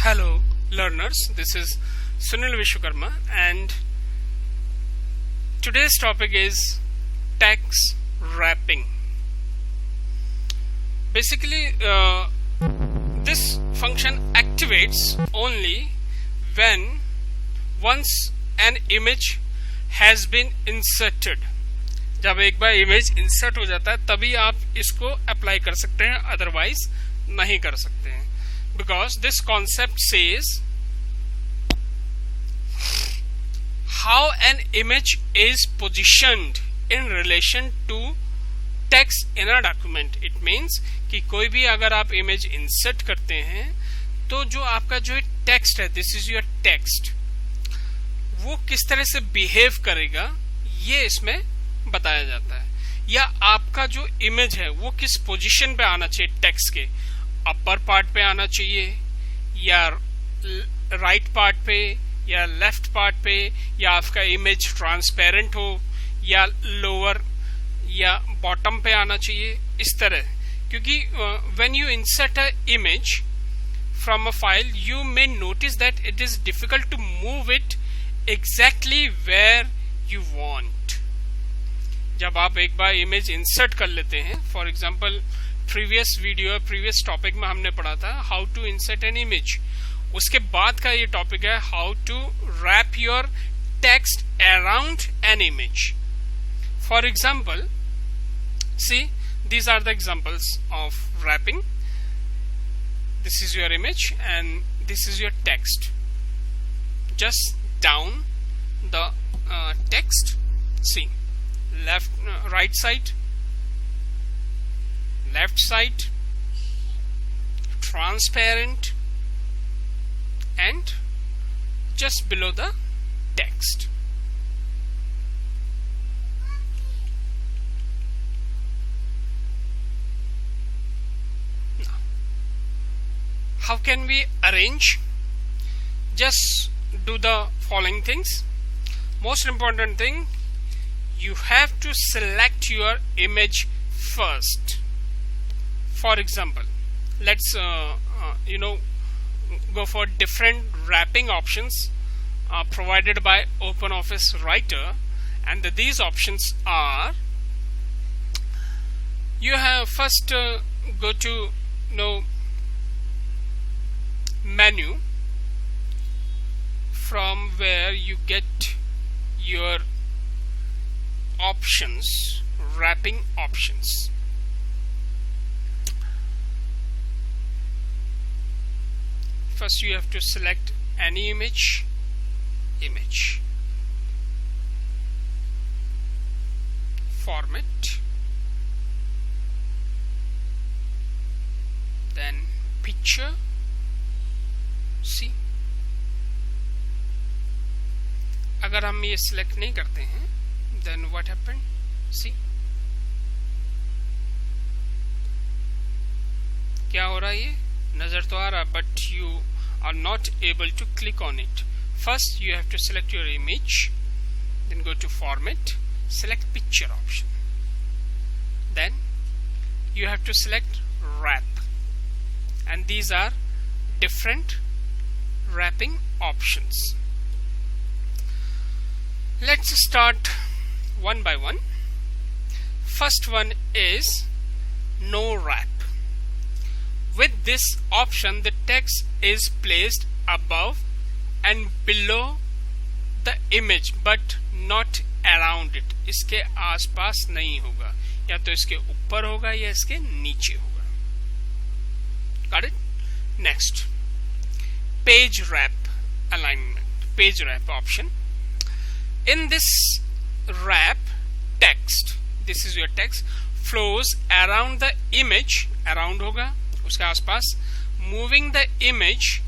Hello learners, this is Sunil Vishwakarma and today's topic is text wrapping. Basically this function activates only when once an image has been inserted. जब एक बार image insert हो जाता है तभी आप इसको अप्लाई कर सकते हैं, अदरवाइज नहीं कर सकते हैं. Because this concept says how an image is positioned in relation to text in a document. It means कि कोई भी अगर आप इमेज इंसर्ट करते हैं तो जो आपका जो टेक्स्ट है, दिस इज योर टेक्स्ट, वो किस तरह से बिहेव करेगा ये इसमें बताया जाता है. या आपका जो इमेज है वो किस पोजीशन पे आना चाहिए, टेक्स्ट के अपर पार्ट पे आना चाहिए या राइट पार्ट पे या लेफ्ट पार्ट पे, या आपका इमेज ट्रांसपेरेंट हो या लोअर या बॉटम पे आना चाहिए, इस तरह. क्योंकि when you insert a image from a file you may notice that it is difficult to move it exactly where you want. जब आप एक बार इमेज इंसर्ट कर लेते हैं, for example previous video previous topic में हमने पढ़ा था how to insert an image. उसके बाद का ये टॉपिक है how to wrap your text around an image. For example, see these are the examples of wrapping. This is your image and this is your text. Just down the text, see right side, left side, transparent, and just below the text. Now, how can we arrange? Just do the following things. Most important thing, you have to select your image first. For example, let's go for different wrapping options provided by OpenOffice Writer, and these options are, you have first go to menu, from where you get your options, wrapping options. First you have to select any image, format, then picture, see. अगर हम ये select नहीं करते हैं then what happened, see क्या हो रहा है, ये नजर तो आ रहा, but you are not able to click on it. First you have to select your image, then go to format, select picture option, then you have to select wrap, and these are different wrapping options. Let's start one by one. First one is no wrap. With this option the text is placed above and below the image but not around it. इसके आसपास नहीं होगा, या तो इसके ऊपर होगा या इसके नीचे होगा. Got it? Next, page wrap alignment, page wrap option. In this wrap, text, this is your text, flows around the image, around होगा उसके आसपास, moving the image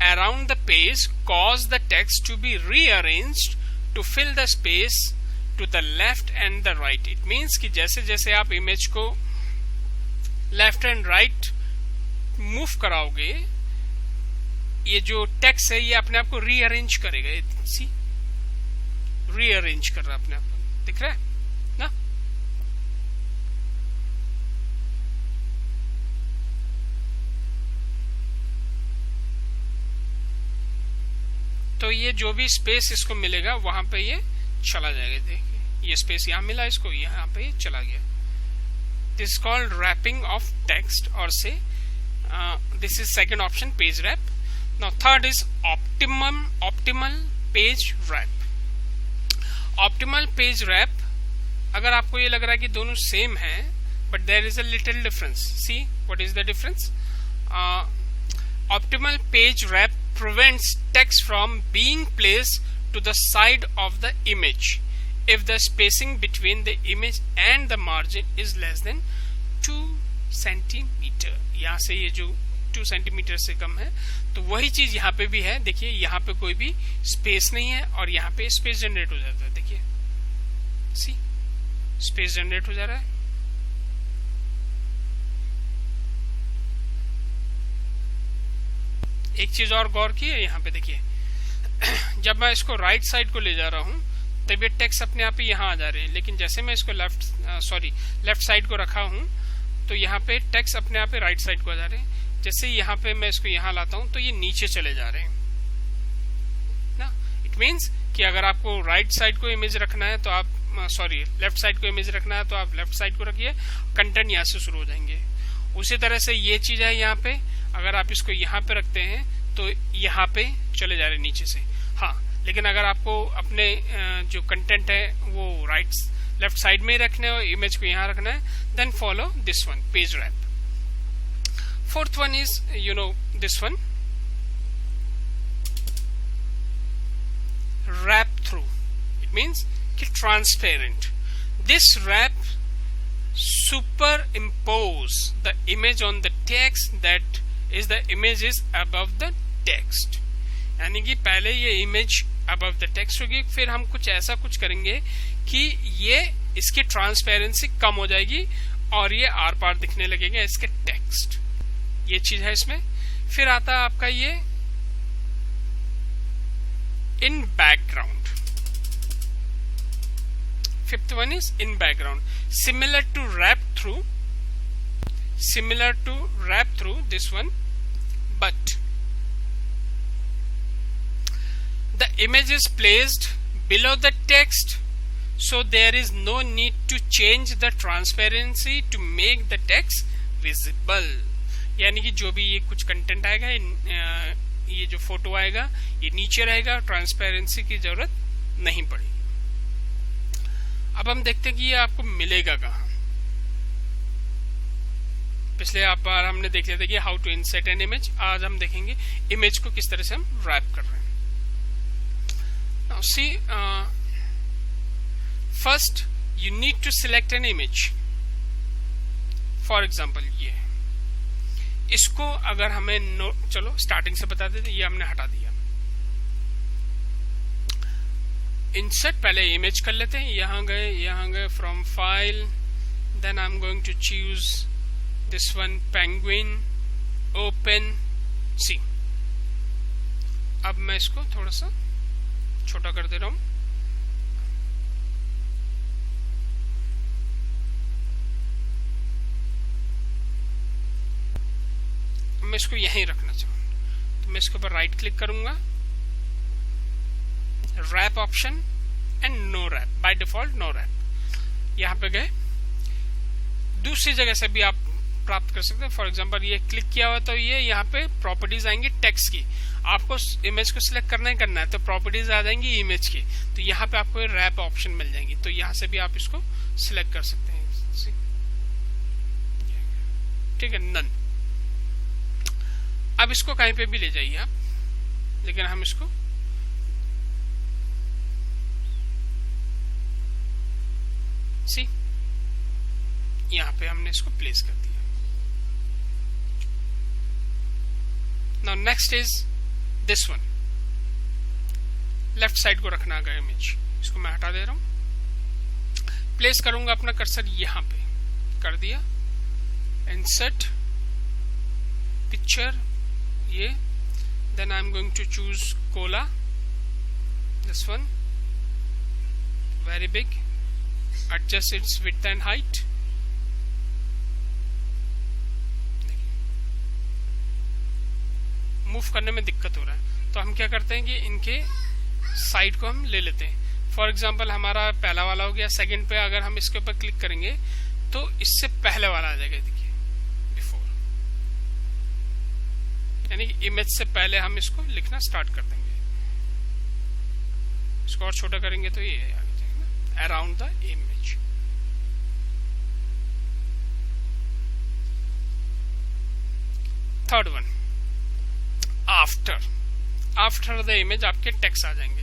around the page cause the text to be rearranged to fill the space to the left and the right. It means कि जैसे जैसे आप image को left and right move कराओगे, ये जो टेक्स्ट है ये अपने आप को रीअरेंज करेगा. सी, रीअरेंज कर रहा है अपने आप को, दिख रहा है ना. तो ये जो भी स्पेस इसको मिलेगा वहां पे ये चला जाएगा। देखिए ये स्पेस यहाँ मिला इसको, यहाँ पे ये चला गया। This is called wrapping of text और से this is second option, page wrap. Now third is optimal page wrap. Optimal page wrap, अगर आपको ये लग रहा है कि दोनों सेम है, but there is a little difference. See what is the difference? Optimal page wrap prevents text from being placed to the side of the image if the spacing between the image and the margin is less than 2 centimeter। यहाँ से ये जो 2 centimetre से कम है, तो वही चीज यहाँ पे भी है। देखिए यहाँ पे कोई भी स्पेस नहीं है और यहाँ पे स्पेस जनरेट हो जाता है। देखिए सी स्पेस जनरेट हो जा रहा है। एक चीज और गौर की है यहाँ पे, देखिए जब मैं इसको राइट साइड को ले जा रहा हूँ तब ये टेक्स्ट अपने आप ही यहाँ आ जा रहे हैं, लेकिन जैसे मैं इसको लेफ्ट साइड को रखा हूँ तो यहाँ पे टेक्स्ट अपने आप ही राइट साइड को आ जा रहे हैं। जैसे यहाँ पे मैं इसको यहाँ लाता हूँ तो ये नीचे चले जा रहे हैं ना। इट मीन्स कि अगर आपको राइट साइड को इमेज रखना है तो आप लेफ्ट साइड को इमेज रखना है तो आप लेफ्ट साइड को रखिए, कंटेंट यहाँ से शुरू हो जाएंगे। उसी तरह से ये चीज है यहाँ पे, अगर आप इसको यहाँ पे रखते हैं तो यहाँ पे चले जा रहे नीचे से। हाँ, लेकिन अगर आपको अपने जो कंटेंट है वो लेफ्ट साइड में ही रखना है और इमेज को यहाँ रखना है, then follow this one, page wrap. Fourth one is this one, wrap through. It means कि transparent. This wrap superimpose the image on the text that is the image is above the text। यानी कि पहले ये image above the text होगी, फिर हम कुछ ऐसा कुछ करेंगे कि ये इसकी ट्रांसपेरेंसी कम हो जाएगी और ये आर पार दिखने लगेगा इसके टेक्स्ट। ये चीज है इसमें। फिर आता है आपका ये in background. Fifth one is in background, similar to wrap through this one, but the image is placed below the text, so there is no need to change the transparency to make the text visible। यानी कि जो भी ये कुछ content आएगा, ये जो photo आएगा ये नीचे रहेगा, ट्रांसपेरेंसी की जरूरत नहीं पड़ेगी। अब हम देखते हैं कि ये आपको मिलेगा कहाँ। पिछले बार हमने देख लिया था कि how to insert an image. आज हम देखेंगे इमेज को किस तरह से हम रैप कर रहे हैं। Now see, first you need to select an image. For example ये, इसको अगर हमें चलो स्टार्टिंग से बता देते, ये हमने हटा दिया। इंसर्ट, पहले इमेज कर लेते हैं। यहाँ गए from file, then I am going to choose this one, penguin, open, see. अब मैं इसको थोड़ा सा छोटा कर दे रहा हूं। मैं इसको यहीं रखना चाहूँ तो मैं इसके ऊपर राइट क्लिक करूंगा, wrap option and no wrap, by default no wrap. यहाँ पे गए, दूसरी जगह से भी आप प्राप्त कर सकते हैं। फॉर एग्जांपल ये क्लिक किया हुआ तो ये यहाँ पे प्रॉपर्टीज आएंगी टेक्स्ट की। आपको इमेज को सिलेक्ट करना है तो प्रॉपर्टीज आ जाएंगी इमेज की, तो यहाँ पे आपको रैप ऑप्शन मिल जाएंगी, तो यहाँ से भी आप इसको सिलेक्ट कर सकते हैं। ठीक है, नन। अब इसको कहीं पे भी ले जाइए आप, लेकिन हम इसको सी यहां पे हमने इसको प्लेस कर दिया। Now next is this one, left side को रखना है इमेज। इसको मैं हटा दे रहा हूं, प्लेस करूंगा अपना कर्सर यहां पे, कर दिया। इंसर्ट पिक्चर, ये, then I am going to choose koala, this one, very big, adjust its width and height। Move करने में दिक्कत हो रहा है, तो हम क्या करते हैं कि इनके साइड को हम ले लेते हैं। फॉर एग्जाम्पल हमारा पहला वाला हो गया, सेकंड पे अगर हम इसके ऊपर क्लिक करेंगे तो इससे पहले वाला आ जाएगा, देखिए बिफोर, यानी कि इमेज से पहले हम इसको लिखना स्टार्ट कर देंगे। इसको और छोटा करेंगे तो ये आ जाएगा around the image. Third one, after the image आपके टेक्स्ट आ जाएंगे।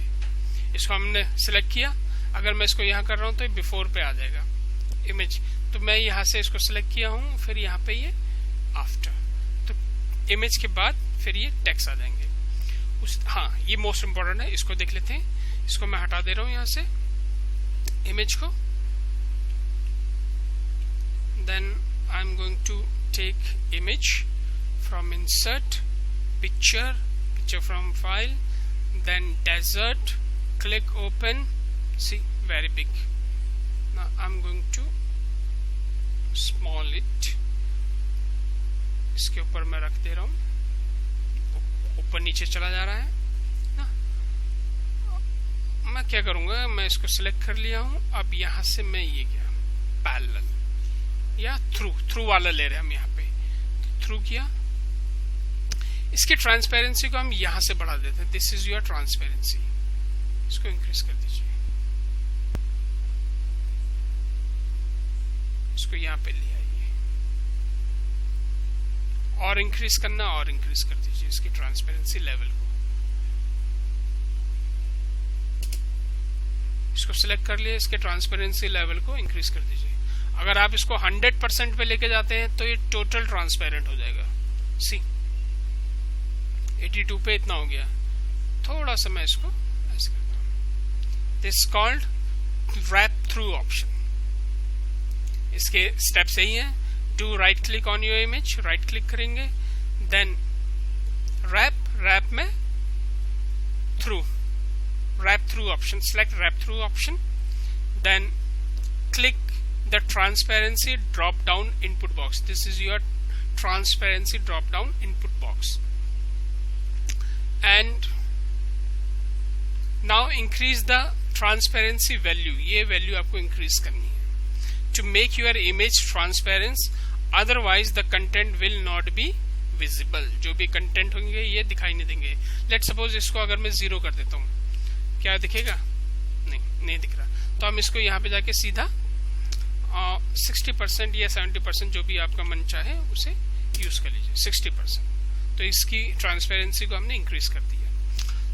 इसको हमने सिलेक्ट किया, अगर मैं इसको यहाँ कर रहा हूँ तो ये बिफोर पे आ जाएगा इमेज, तो मैं यहाँ से इसको सिलेक्ट किया हूँ, फिर यहाँ पे ये आफ्टर, तो इमेज के बाद फिर ये टेक्स्ट आ जाएंगे। हाँ, ये मोस्ट इंपॉर्टेंट है, इसको देख लेते हैं। इसको मैं हटा दे रहा हूँ यहाँ से इमेज को, then I am going to take image from insert, picture from file, then desert, click open, see very big. Now I'm going to small it, इसके ऊपर मैं रख दे रहा हूँ, ऊपर नीचे चला जा रहा है ना। मैं क्या करूंगा, मैं इसको सिलेक्ट कर लिया हूँ, अब यहाँ से मैं ये क्या पैरेलल या थ्रू वाला ले रहे हैं हम यहाँ पे, तो थ्रू किया। इसकी ट्रांसपेरेंसी को हम यहां से बढ़ा देते हैं, दिस इज योर ट्रांसपेरेंसी, इसको इंक्रीज कर दीजिए, इसको यहां पे ले आइए, और इंक्रीज करना और इंक्रीज कर दीजिए इसकी ट्रांसपेरेंसी लेवल को। इसको सिलेक्ट कर लिए, इसके ट्रांसपेरेंसी लेवल को इंक्रीज कर दीजिए। अगर आप इसको 100% पे लेके जाते हैं तो ये टोटल ट्रांसपेरेंट हो जाएगा। सी 82 पे इतना हो गया, थोड़ा सा मैं इसको ऐसे करता हूं। This called wrap through option. इसके स्टेप्स यही हैं, do right click on your image, right click करेंगे, देन रैप में wrap through option, select wrap through option, then click the transparency drop down input box, this is your transparency drop down input box, and now increase the transparency value, ये value आपको increase करनी है to make your image transparent, otherwise the content will not be visible। जो भी content होंगे ये दिखाई नहीं देंगे। लेट सपोज इसको अगर मैं 0 कर देता हूँ, क्या दिखेगा? नहीं दिख रहा, तो हम इसको यहाँ पे जाके सीधा 60% या 70% जो भी आपका मन चाहे उसे यूज कर लीजिए, 60%, तो इसकी ट्रांसपेरेंसी को हमने इंक्रीज कर दिया।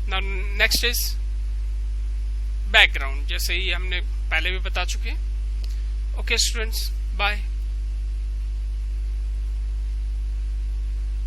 नाउ नेक्स्ट इज बैकग्राउंड, जैसे ही हमने पहले भी बता चुके हैं। Okay students, bye.